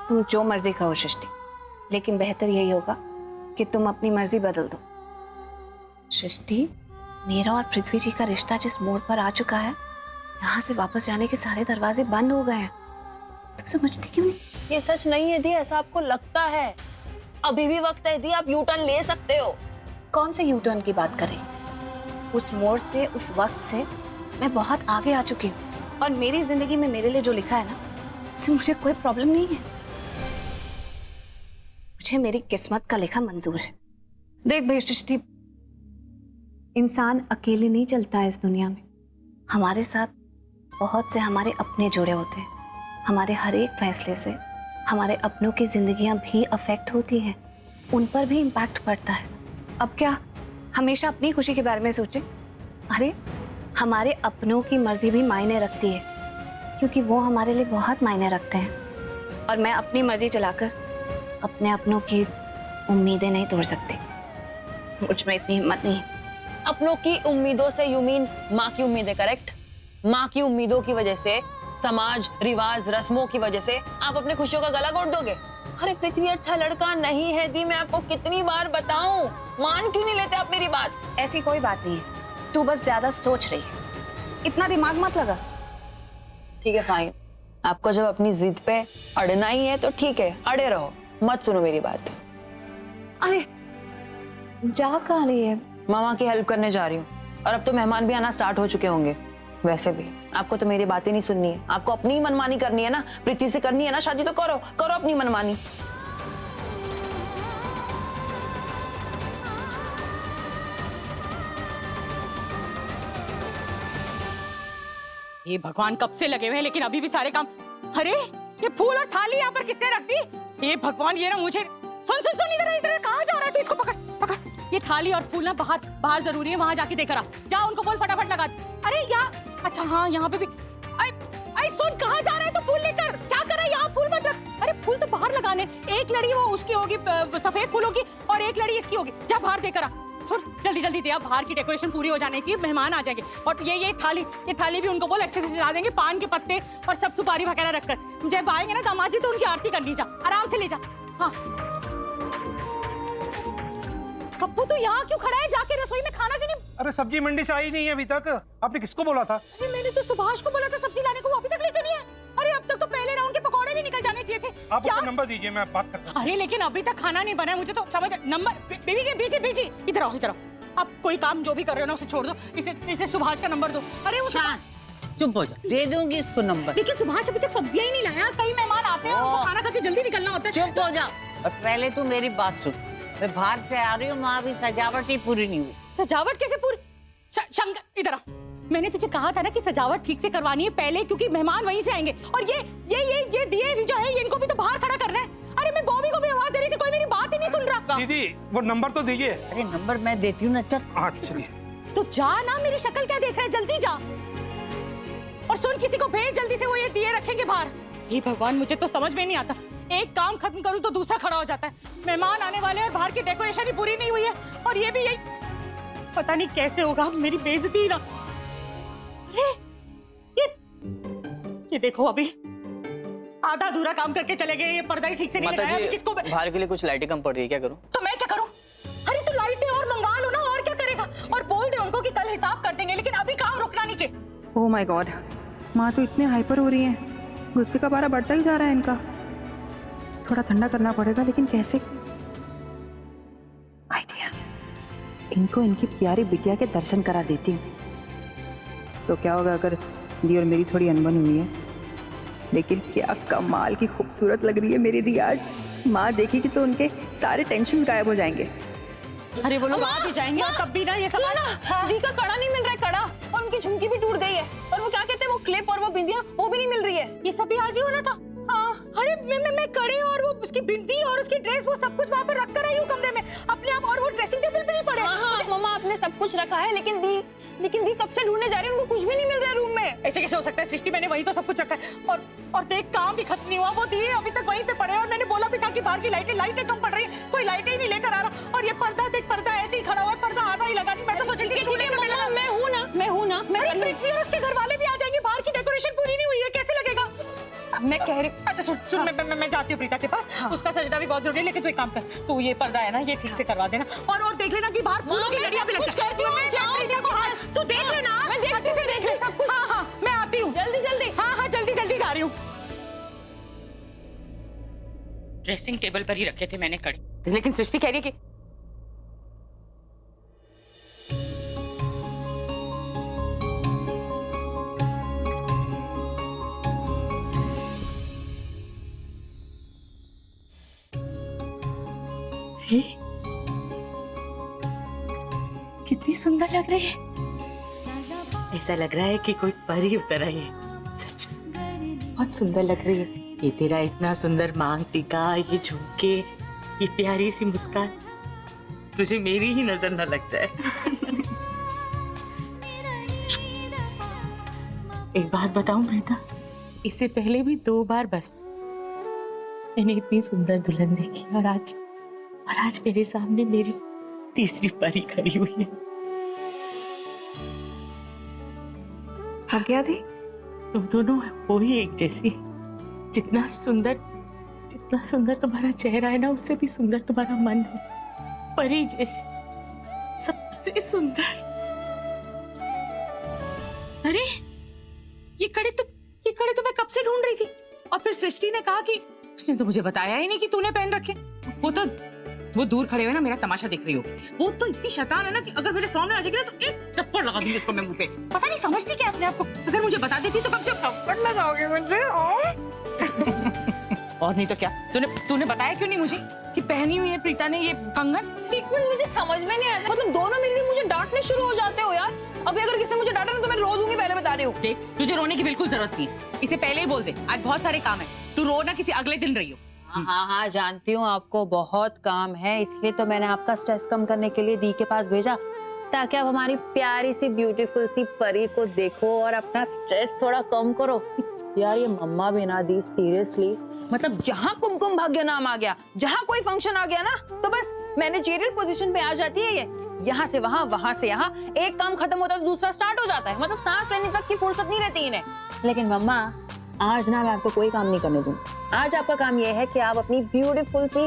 तुम जो मर्जी कहो सृष्टि, लेकिन बेहतर यही होगा कि तुम अपनी मर्जी बदल दो। सृष्टि, मेरा और पृथ्वी जी का रिश्ता जिस मोड़ पर आ चुका है, यहाँ से वापस जाने के सारे दरवाजे बंद हो गए हैं। तुम समझती क्यों नहीं? ये सच नहीं है दी, ऐसा आपको लगता है। अभी भी वक्त है दी, आप यू टर्न ले सकते हो। कौन से यू टर्न की बात कर रही? उस मोड़ से, उस वक्त से मैं बहुत आगे आ चुकी हूँ और मेरी जिंदगी में मेरे लिए जो लिखा है ना, उससे मुझे कोई प्रॉब्लम नहीं है। मुझे मेरी किस्मत का लिखा मंजूर है। देख भाई सृष्टि, इंसान अकेले नहीं चलता है इस दुनिया में। हमारे साथ बहुत से हमारे अपने जुड़े होते हैं। हमारे हर एक फैसले से हमारे अपनों की जिंदगियां भी अफेक्ट होती हैं, उन पर भी इम्पैक्ट पड़ता है। अब क्या हमेशा अपनी खुशी के बारे में सोचें? अरे हमारे अपनों की मर्जी भी मायने रखती है, क्योंकि वो हमारे लिए बहुत मायने रखते हैं। और मैं अपनी मर्जी चलाकर अपने अपनों की उम्मीदें नहीं तोड़ सकती। मुझ में इतनी हिम्मत नहीं है। अपनों की उम्मीदों से यू मीन माँ की उम्मीदें, करेक्ट? माँ की उम्मीदों की वजह से, समाज, रिवाज, रस्मों की वजह से आप अपने खुशियों का गला घोट दोगे? अरे पृथ्वी अच्छा लड़का नहीं है दी, मैं आपको कितनी बार बताऊं, मान क्यों नहीं लेते आप मेरी बात? ऐसी कोई बात नहीं है, तू बस ज्यादा सोच रही है। इतना दिमाग मत लगा। ठीक है फाइन, आपको जब अपनी जिद पे अड़ना ही है तो ठीक है, अड़े रहो, मत सुनो मेरी बात। अरे जा कहाँ रही है? मामा की हेल्प करने जा रही हूँ, और अब तो मेहमान भी आना स्टार्ट हो चुके होंगे। वैसे भी आपको तो मेरी बातें नहीं सुननी है, आपको अपनी ही मनमानी करनी है ना। पृथ्वी से करनी है ना शादी, तो करो करो अपनी मनमानी। ये भगवान कब से लगे हुए हैं, लेकिन अभी भी सारे काम। अरे ये फूल और थाली यहाँ पर किसने रख दी? ये भगवान, ये ना मुझे सुन सुन सुन, इधर इधर, कहाँ जा रहा है तू? इसको पकड़ पकड़। ये थाली और फूल ना बाहर बाहर जरूरी है, वहां जाके देख रहा। जा उनको बोल फटाफट लगा दे। अरे यहाँ, अच्छा हाँ यहाँ पे भी। अरे सुन, कहाँ जा रहा है तू? फूल लेकर क्या कर रहा है? यहाँ फूल मत रख। अरे फूल तो बाहर लगाने। एक लड़ी वो उसकी होगी सफेद फूलों की, और एक लड़ी इसकी होगी। जा बाहर देकर आ। सुन जल्दी जल्दी दे, अब बाहर की डेकोरेशन पूरी हो जानी चाहिए, मेहमान आ जाएंगे। और ये थाली भी उनको बोल अच्छे से सजा देंगे, पान के पत्ते और सब सुपारी वगैरह रखकर। जब आएंगे ना दामाद जी तो उनकी आरती करनी, जा आराम से ले जा। हाँ कप्पू, तू यहाँ क्यों खड़ा है? जाके रसोई में खाना क्यों नहीं? अरे सब्जी मंडी से आई नहीं है अभी तक। आपने किसको बोला था? अरे मैंने तो सुभाष को बोला था सब्जी लाने को, वो अभी तक लेके नहीं है। अरे अब तक तो पहले राउंड के पकौड़े भी निकल जाने चाहिए थे। आप उसका नंबर दीजिए, मैं बात करता हूं। अरे लेकिन अभी तक खाना नहीं बना है, मुझे तो समझ। नंबर बेबी के बीजी, इधर आओ इधर आओ। अब कोई काम जो भी कर रहे हो ना उसे छोड़ दो, इसे सुभाष का नंबर दो। अरे वो चुप हो जा, दे दूंगी इसको नंबर। लेकिन सुभाष अभी तक सब्जियां ही नहीं लाया। कई मेहमान आते हैं और उनको खाना खा के जल्दी निकलना होता है। चुप हो जा। और पहले तू मेरी बात सुन, मैं बाहर से आ रही हूँ, वहाँ भी सजावट ही पूरी नहीं हुई। सजावट कैसे पूरी? शंकर इधर आ। मैंने तुझे कहा था ना कि सजावट ठीक से करवानी है पहले, क्योंकि मेहमान वहीं से आएंगे। और ये दिए भी जो है, इनको भी तो बाहर खड़ा करना है। अरे मैं बॉबी को भी आवाज दे रही थी, कोई मेरी बात ही नहीं सुन रहा। दीदी वो नंबर तो दीजिए। अरे नंबर मैं देती हूँ ना, चल। हाँ चलिए। तो जा ना, मेरी शक्ल क्या देख रहा है? जल्दी जा। और सुन, किसी को भेज जल्दी से, वो ये दिए रखेंगे बाहर। हे भगवान, मुझे तो समझ में नहीं आता, एक काम खत्म करूं तो दूसरा खड़ा हो जाता है। मेहमान आने वाले हैं और बाहर की डेकोरेशन ही पूरी नहीं हुई है, और ये भी यही। पता नहीं कैसे होगा, मेरी बेइज्जती ना। अरे ये देखो, अभी आधा अधूरा काम करके चले गए। ये पर्दा ही ठीक से नहीं लगाया। अभी किसको बाहर के लिए कुछ लाइटें कम पड़ रही है, क्या करूं? तो मैं क्या करूं? अरे तो लाइटें और मंगा लो ना, और क्या करेगा? और बोल दे उनको कि कल हिसाब कर देंगे, लेकिन अभी काम रुकना नहीं चाहिए। ओह माय गॉड, माँ तो इतने हाइपर हो रही हैं, गुस्से का पारा बढ़ता ही जा रहा है इनका। थोड़ा ठंडा करना पड़ेगा, लेकिन कैसे? आइडिया, इनको इनकी प्यारी बिटिया के दर्शन करा देती हूँ। तो क्या होगा अगर दी और मेरी थोड़ी अनबन हुई है, लेकिन क्या कमाल की खूबसूरत लग रही है मेरी दी आज। माँ देखेगी तो उनके सारे टेंशन गायब हो जाएंगे। अरे वो लोग आ भी जाएंगे और तब भी ना ये सब। दी का कड़ा नहीं मिल रहा है, कड़ा, और उनकी झुमकी भी टूट गई है, और वो क्या कहते हैं, वो क्लिप और वो बिंदियां, वो भी नहीं मिल रही है। ये सब भी आज ही होना था। हाँ, अरे मैं कड़े और वो उसकी बिंदी और उसकी ड्रेस, वो सब कुछ वहाँ पर रख कर आई हूँ कमरे में अपने आप, और वो ड्रेसिंग टेबल पे नहीं पड़े। हाँ, मम्मा आपने सब कुछ रखा है, लेकिन दी कब से ढूंढने जा रही है, उनको कुछ भी नहीं मिल रहा है रूम में। ऐसे कैसे हो सकता है सृष्टि? मैंने वही तो सब कुछ रखा है, और देख काम भी खत्म नहीं हुआ। वो दी अभी तक वहीं पे पड़े, और मैंने बोला भी था कि बाहर की लाइटें कम पड़ रही है, कोई लाइटें ही नहीं लेकर आ रहा। और ये पर्दा देख, पर्दा ऐसे ही खड़ा हुआ, पर्दा आधा ही लगा नहीं। मैं तो सोच रही थी मैं हूँ ना, पृथ्वी और उसके घर वाले भी आ जाएंगे, बाहर की डेकोरेशन पूरी नहीं हुई है, कैसे लगेगा? मैं कह रही, अच्छा सुन मैं जाती हूँ प्रीता के पास। उसका सजदा भी बहुत जरूरी है, लेकिन तू एक काम कर, तू ये पर्दा है ना ये ठीक से करवा देना, और देख लेना कि बाहर फूलों की लड़ियां भी लग जाए। तू देख लेना, मैं अच्छे से देख ले सब कुछ। हाँ हाँ मैं आती हूँ, जल्दी जल्दी। हाँ जल्दी जल्दी जा रही हूँ। ड्रेसिंग टेबल पर ही रखे थे मैंने कड़े, लेकिन सृष्टि कह रही है कि कितनी सुंदर लग रही है। ऐसा लग रहा है कि कोई परी उतर आई है। सच में बहुत सुंदर लग रही है। ये तेरा इतना सुंदर मांग टीका, ये झुमके, ये प्यारी सी मुस्कान, तुझे मेरी ही नजर न लग जाए। एक बात बताऊं प्रीता, इससे पहले भी 2 बार बस मैंने इतनी सुंदर दुल्हन देखी, और आज मेरे सामने मेरी तीसरी परी खड़ी हुई है। आज्ञा दी। तुम दोनों हो ही एक जैसी। जितना सुंदर तुम्हारा चेहरा है ना, उससे भी सुंदर तुम्हारा मन है। परी जैसी, सबसे सुंदर। अरे ये कड़े तो मैं कब से ढूंढ रही थी, और फिर सृष्टि ने कहा कि उसने तो मुझे बताया ही नहीं कि तूने पहन रखे। वो दूर खड़े हुए ना मेरा तमाशा देख रही हो। वो तो इतनी शैतान है ना कि अगर मेरे सामने आ जाएगी ना तो एक थप्पड़ लगा दूंगी उसको मैं मुंह पे। पता नहीं समझती क्या अपने आप को। अगर मुझे बता देती तो कब से थप्पड़ लगाओगे मुझे। और नहीं तो क्या, तूने बताया क्यों नहीं मुझे कि पहनी हुई है प्रीता ने ये कंगन? एक मिनट, मुझे समझ में नहीं आता, मतलब दोनों मिलकर मुझे डांटने शुरू हो जाते हो यार। अभी अगर किसी ने मुझे डांटा तो मैं रो दूंगी, पहले बता रही हूँ। देख, तुझे रोने की बिल्कुल जरूरत नहीं, इसे पहले ही बोल दे। आज बहुत सारे काम है, तू रो ना किसी अगले दिन रही हो। हाँ जानती हूँ आपको बहुत काम है, इसलिए तो मैंने आपका स्ट्रेस कम करने के लिए दी के पास भेजा, ताकि आप हमारी प्यारी सी ब्यूटीफुल सी परी को देखो और अपना स्ट्रेस थोड़ा कम करो। यार ये मम्मा भी ना दी, सीरियसली, मतलब जहाँ कुमकुम भाग्य नाम आ गया, जहाँ कोई फंक्शन आ गया ना, तो बस मैनेजरियल पोजीशन पे आ जाती है ये। यहाँ से वहाँ, वहाँ से यहाँ, एक काम खत्म होता है तो दूसरा स्टार्ट हो जाता है। मतलब सांस लेने तक की फुर्सत नहीं रहती इन्हें। लेकिन मम्मा आज ना मैं आपको कोई काम नहीं करने दूंगी। आज आपका काम ये है कि आप अपनी ब्यूटीफुल सी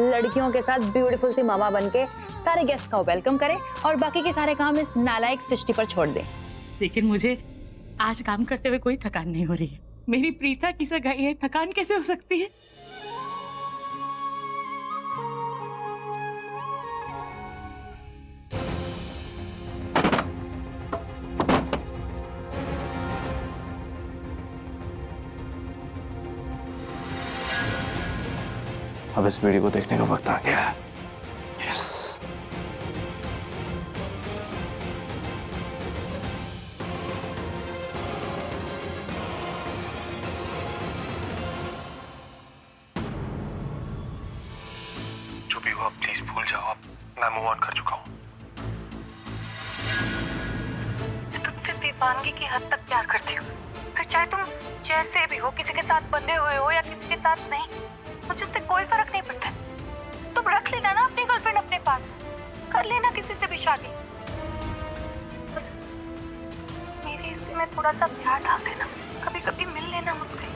लड़कियों के साथ ब्यूटीफुल सी मामा बनके सारे गेस्ट का वेलकम करें, और बाकी के सारे काम इस नालायक सृष्टि पर छोड़ दें। लेकिन मुझे आज काम करते हुए कोई थकान नहीं हो रही है। मेरी प्रीता की सगाई है, थकान कैसे हो सकती है? अब इस वीडियो को देखने का वक्त आ गया है। यस। जो भी हुआ प्लीज भूल जाओ, अब मैं मूव ऑन कर चुका हूँ। तुमसे दीपांगी की हद तक प्यार करती हूँ, फिर चाहे तुम जैसे भी हो, किसी के साथ बंधे हुए हो या किसी के साथ नहीं, मुझे उससे कोई फर्क नहीं पड़ता। तुम रख लेना ना अपनी गर्लफ्रेंड अपने पास, कर लेना किसी से भी शादी, बस मेरी हिस्से में थोड़ा सा प्यार डाल देना, कभी कभी मिल लेना मुझसे।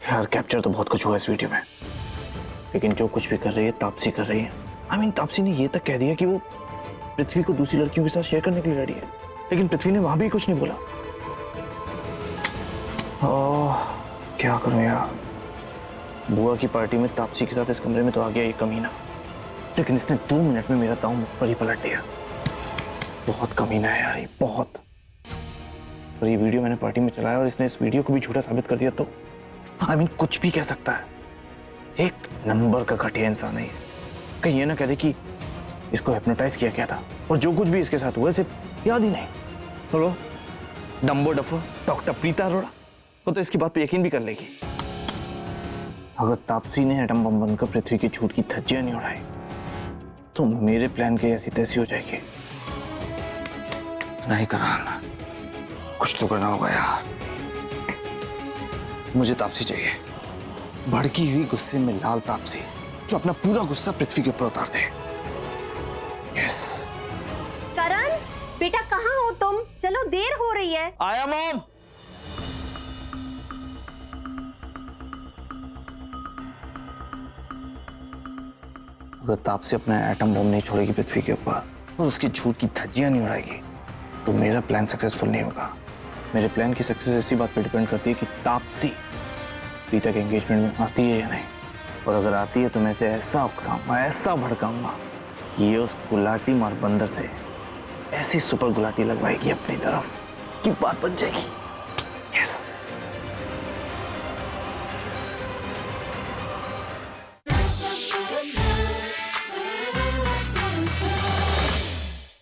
यार कैप्चर तो बहुत कुछ हुआ इस वीडियो में, लेकिन जो कुछ भी कर रही है तापसी कर रही है। आई मीन तापसी ने ये तक कह दिया कि वो पृथ्वी को दूसरी लड़कियों के साथ शेयर करने के लिए रेडी है, लेकिन पृथ्वी ने वहां भी कुछ नहीं बोला। क्या करूं यार, बुआ की पार्टी में तापसी के साथ इस कमरे में तो आ गया ये कमीना, लेकिन इसने 2 मिनट में मेरा दांव मुख पर ही पलट दिया। बहुत कमीना है यार ये, बहुत। और ये वीडियो मैंने पार्टी में चलाया और इसने इस वीडियो को भी झूठा साबित कर दिया तो आई मीन कुछ भी कह सकता है। एक नंबर का घटिया इंसान है ये। कहीं ये ना कह दे कि इसको हिप्नोटाइज किया गया था और जो कुछ भी इसके साथ हुआ इसे याद ही नहीं। बोलो डम्बो डफो डॉक्टर प्रीता अरोड़ा वो तो इसकी बात पे यकीन भी कर लेगी। अगर तापसी ने एटम बम बनकर पृथ्वी की झूठ की धज्जियां नहीं उड़ाई तो मेरे प्लान की ऐसी तैसी हो जाएगी। नहीं कराना, कुछ तो करना होगा यार। मुझे तापसी चाहिए, भड़की हुई गुस्से में लाल तापसी जो अपना पूरा गुस्सा पृथ्वी के ऊपर उतार दे। यस। करण, बेटा कहाँ हो तुम? चलो देर हो रही है। आया मॉम। अगर तापसी अपना एटम बम नहीं छोड़ेगी पृथ्वी के ऊपर और उसकी झूठ की धज्जियां नहीं उड़ाएगी तो मेरा प्लान सक्सेसफुल नहीं होगा। मेरे प्लान की सक्सेस इसी बात पर डिपेंड करती है कि तापसी पीता के एंगेजमेंट में आती है या नहीं, और अगर आती है तो मैं इसे ऐसा उकसाऊंगा, ऐसा भड़काऊंगा कि ये उस गुलाटी मार बंदर से ऐसी सुपर गुलाटी लगवाएगी अपनी तरफ कि बात बन जाएगी। यस।